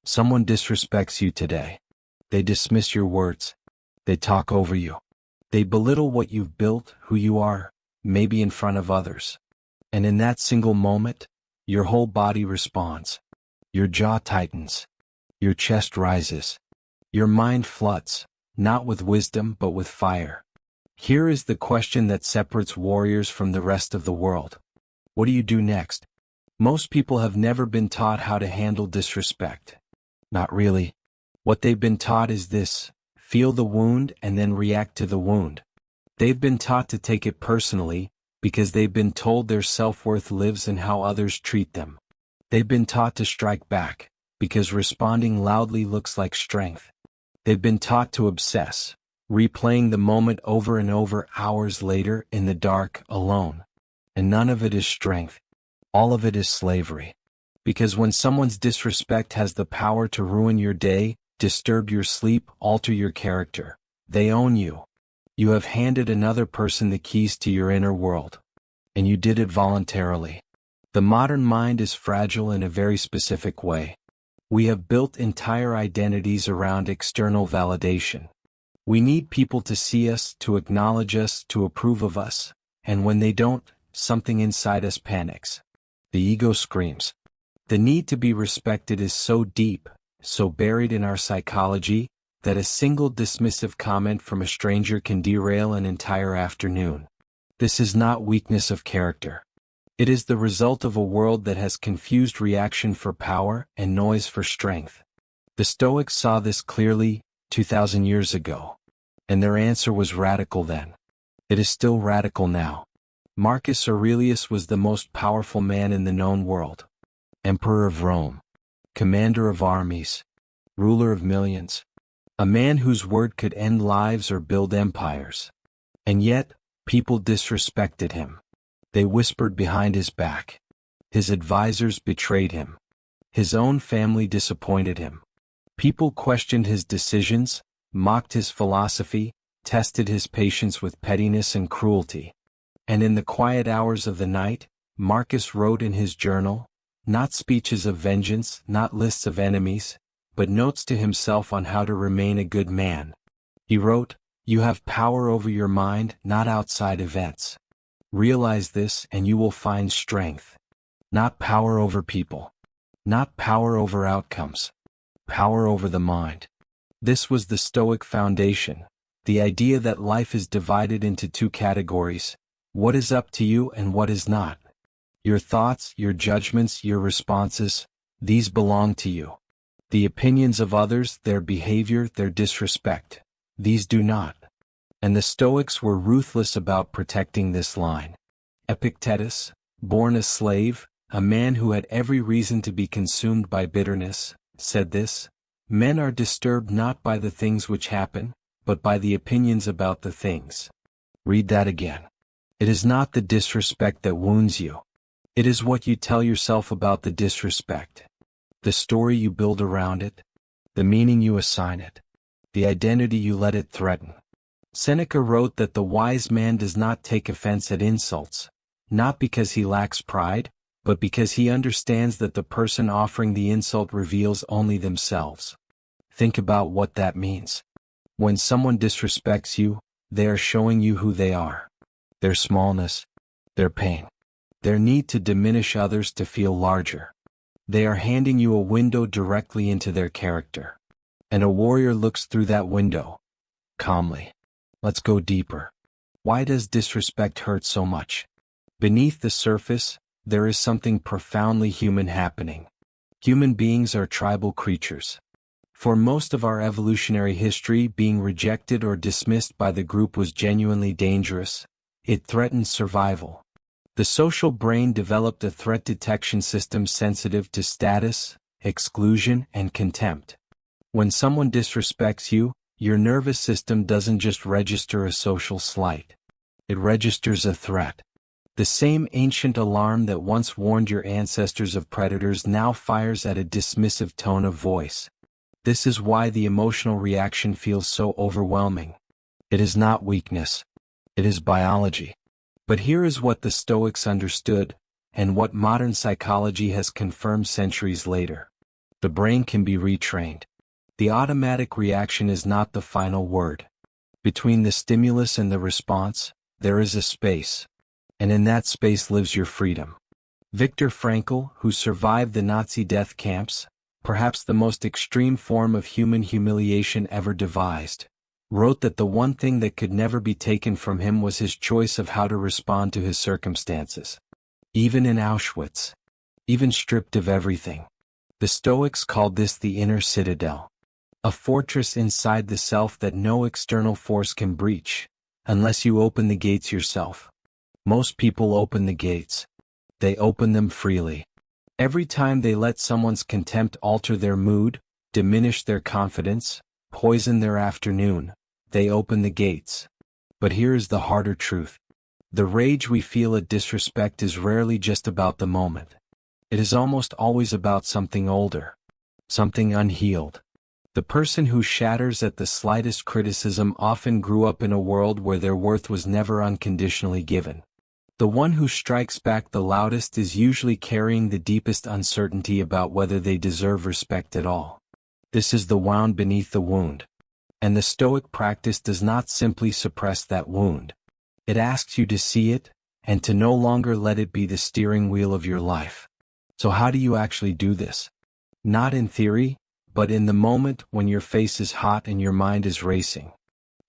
Someone disrespects you today. They dismiss your words. They talk over you. They belittle what you've built, who you are, maybe in front of others. And in that single moment, your whole body responds. Your jaw tightens. Your chest rises. Your mind floods, not with wisdom but with fire. Here is the question that separates warriors from the rest of the world. What do you do next? Most people have never been taught how to handle disrespect. Not really. What they've been taught is this: feel the wound and then react to the wound. They've been taught to take it personally, because they've been told their self-worth lives in how others treat them. They've been taught to strike back, because responding loudly looks like strength. They've been taught to obsess, replaying the moment over and over hours later in the dark, alone. And none of it is strength. All of it is slavery. Because when someone's disrespect has the power to ruin your day, disturb your sleep, alter your character, they own you. You have handed another person the keys to your inner world. And you did it voluntarily. The modern mind is fragile in a very specific way. We have built entire identities around external validation. We need people to see us, to acknowledge us, to approve of us, and when they don't, something inside us panics. The ego screams. The need to be respected is so deep, so buried in our psychology, that a single dismissive comment from a stranger can derail an entire afternoon. This is not weakness of character. It is the result of a world that has confused reaction for power and noise for strength. The Stoics saw this clearly 2,000 years ago, and their answer was radical then. It is still radical now. Marcus Aurelius was the most powerful man in the known world. Emperor of Rome, commander of armies, ruler of millions, a man whose word could end lives or build empires. And yet, people disrespected him. They whispered behind his back. His advisors betrayed him. His own family disappointed him. People questioned his decisions, mocked his philosophy, tested his patience with pettiness and cruelty. And in the quiet hours of the night, Marcus wrote in his journal, not speeches of vengeance, not lists of enemies, but notes to himself on how to remain a good man. He wrote, "You have power over your mind, not outside events. Realize this and you will find strength. Not power over people. Not power over outcomes. Power over the mind." This was the Stoic foundation, the idea that life is divided into two categories: what is up to you and what is not. Your thoughts, your judgments, your responses, these belong to you. The opinions of others, their behavior, their disrespect, these do not. And the Stoics were ruthless about protecting this line. Epictetus, born a slave, a man who had every reason to be consumed by bitterness, said this: "Men are disturbed not by the things which happen, but by the opinions about the things." Read that again. It is not the disrespect that wounds you. It is what you tell yourself about the disrespect. The story you build around it. The meaning you assign it. The identity you let it threaten. Seneca wrote that the wise man does not take offense at insults, not because he lacks pride, but because he understands that the person offering the insult reveals only themselves. Think about what that means. When someone disrespects you, they are showing you who they are. Their smallness, their pain, their need to diminish others to feel larger. They are handing you a window directly into their character. And a warrior looks through that window, calmly. Let's go deeper. Why does disrespect hurt so much? Beneath the surface, there is something profoundly human happening. Human beings are tribal creatures. For most of our evolutionary history, being rejected or dismissed by the group was genuinely dangerous. It threatened survival. The social brain developed a threat detection system sensitive to status, exclusion, and contempt. When someone disrespects you, your nervous system doesn't just register a social slight. It registers a threat. The same ancient alarm that once warned your ancestors of predators now fires at a dismissive tone of voice. This is why the emotional reaction feels so overwhelming. It is not weakness. It is biology. But here is what the Stoics understood, and what modern psychology has confirmed centuries later. The brain can be retrained. The automatic reaction is not the final word. Between the stimulus and the response, there is a space. And in that space lives your freedom. Viktor Frankl, who survived the Nazi death camps, perhaps the most extreme form of human humiliation ever devised, wrote that the one thing that could never be taken from him was his choice of how to respond to his circumstances. Even in Auschwitz. Even stripped of everything. The Stoics called this the Inner Citadel. A fortress inside the self that no external force can breach, unless you open the gates yourself. Most people open the gates. They open them freely. Every time they let someone's contempt alter their mood, diminish their confidence, poison their afternoon, they open the gates. But here is the harder truth. The rage we feel at disrespect is rarely just about the moment. It is almost always about something older. Something unhealed. The person who shatters at the slightest criticism often grew up in a world where their worth was never unconditionally given. The one who strikes back the loudest is usually carrying the deepest uncertainty about whether they deserve respect at all. This is the wound beneath the wound. And the Stoic practice does not simply suppress that wound. It asks you to see it, and to no longer let it be the steering wheel of your life. So how do you actually do this? Not in theory, but in the moment when your face is hot and your mind is racing.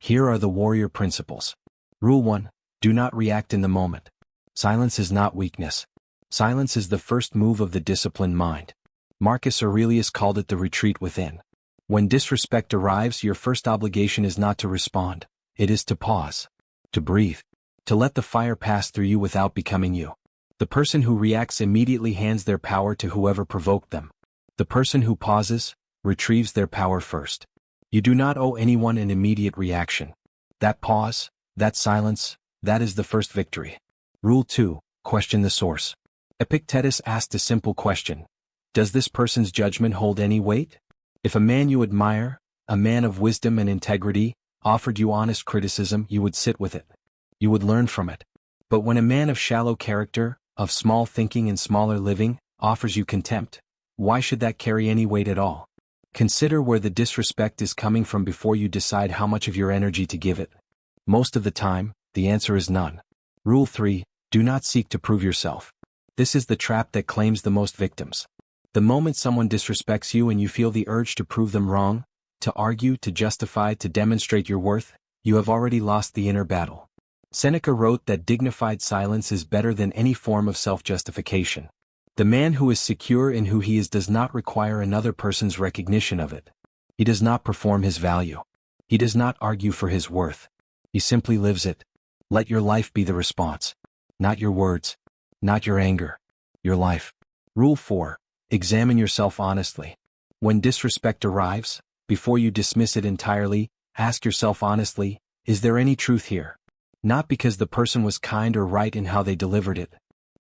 Here are the warrior principles. Rule 1. Do not react in the moment. Silence is not weakness. Silence is the first move of the disciplined mind. Marcus Aurelius called it the retreat within. When disrespect arrives, your first obligation is not to respond. It is to pause. To breathe. To let the fire pass through you without becoming you. The person who reacts immediately hands their power to whoever provoked them. The person who pauses, retrieves their power first. You do not owe anyone an immediate reaction. That pause, that silence, that is the first victory. Rule 2. Question the source. Epictetus asked a simple question. Does this person's judgment hold any weight? If a man you admire, a man of wisdom and integrity, offered you honest criticism, you would sit with it. You would learn from it. But when a man of shallow character, of small thinking and smaller living, offers you contempt, why should that carry any weight at all? Consider where the disrespect is coming from before you decide how much of your energy to give it. Most of the time, the answer is none. Rule 3. Do not seek to prove yourself. This is the trap that claims the most victims. The moment someone disrespects you and you feel the urge to prove them wrong, to argue, to justify, to demonstrate your worth, you have already lost the inner battle. Seneca wrote that dignified silence is better than any form of self-justification. The man who is secure in who he is does not require another person's recognition of it. He does not perform his value. He does not argue for his worth. He simply lives it. Let your life be the response. Not your words. Not your anger. Your life. Rule 4. Examine yourself honestly. When disrespect arrives, before you dismiss it entirely, ask yourself honestly, is there any truth here? Not because the person was kind or right in how they delivered it,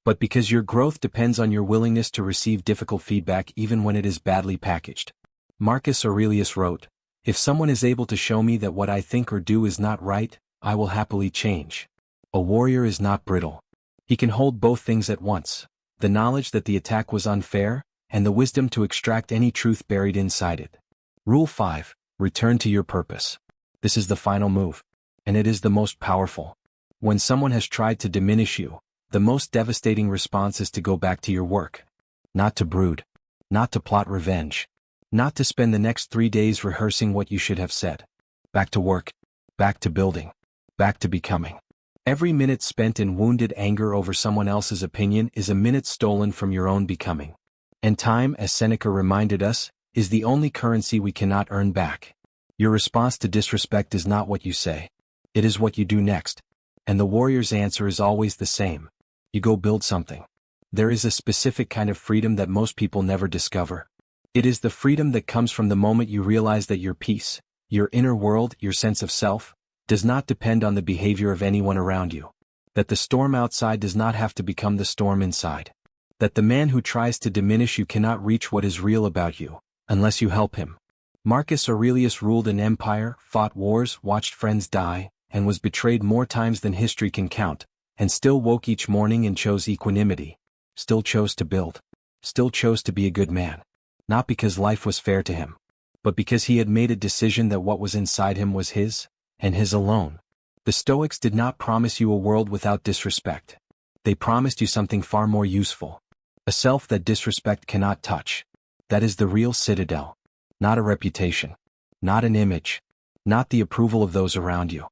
but because your growth depends on your willingness to receive difficult feedback even when it is badly packaged. Marcus Aurelius wrote, "If someone is able to show me that what I think or do is not right, I will happily change." A warrior is not brittle. He can hold both things at once, the knowledge that the attack was unfair, and the wisdom to extract any truth buried inside it. Rule 5. Return to your purpose. This is the final move, and it is the most powerful. When someone has tried to diminish you, the most devastating response is to go back to your work. Not to brood. Not to plot revenge. Not to spend the next 3 days rehearsing what you should have said. Back to work. Back to building. Back to becoming. Every minute spent in wounded anger over someone else's opinion is a minute stolen from your own becoming. And time, as Seneca reminded us, is the only currency we cannot earn back. Your response to disrespect is not what you say. It is what you do next. And the warrior's answer is always the same. You go build something. There is a specific kind of freedom that most people never discover. It is the freedom that comes from the moment you realize that your peace, your inner world, your sense of self, does not depend on the behavior of anyone around you. That the storm outside does not have to become the storm inside. That the man who tries to diminish you cannot reach what is real about you, unless you help him. Marcus Aurelius ruled an empire, fought wars, watched friends die, and was betrayed more times than history can count, and still woke each morning and chose equanimity, still chose to build, still chose to be a good man. not because life was fair to him, but because he had made a decision that what was inside him was his, and his alone. The Stoics did not promise you a world without disrespect. They promised you something far more useful. A self that disrespect cannot touch. That is the real citadel. Not a reputation. Not an image. Not the approval of those around you.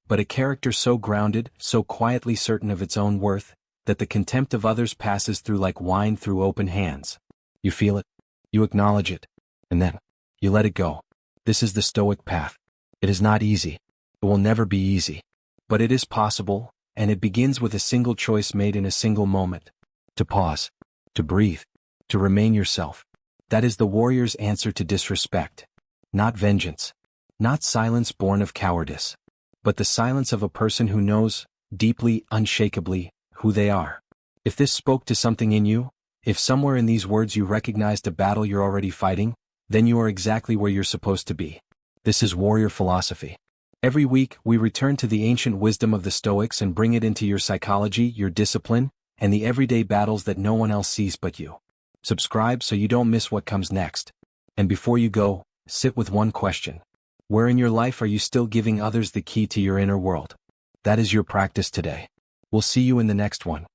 But a character so grounded, so quietly certain of its own worth, that the contempt of others passes through like wine through open hands. You feel it. You acknowledge it. And then, you let it go. This is the Stoic path. It is not easy. It will never be easy. But it is possible, and it begins with a single choice made in a single moment. To pause. To breathe. To remain yourself. That is the warrior's answer to disrespect. Not vengeance. Not silence born of cowardice. But the silence of a person who knows, deeply, unshakably, who they are. If this spoke to something in you, if somewhere in these words you recognized a battle you're already fighting, then you are exactly where you're supposed to be. This is warrior philosophy. Every week, we return to the ancient wisdom of the Stoics and bring it into your psychology, your discipline, and the everyday battles that no one else sees but you. Subscribe so you don't miss what comes next. And before you go, sit with one question. Where in your life are you still giving others the key to your inner world? That is your practice today. We'll see you in the next one.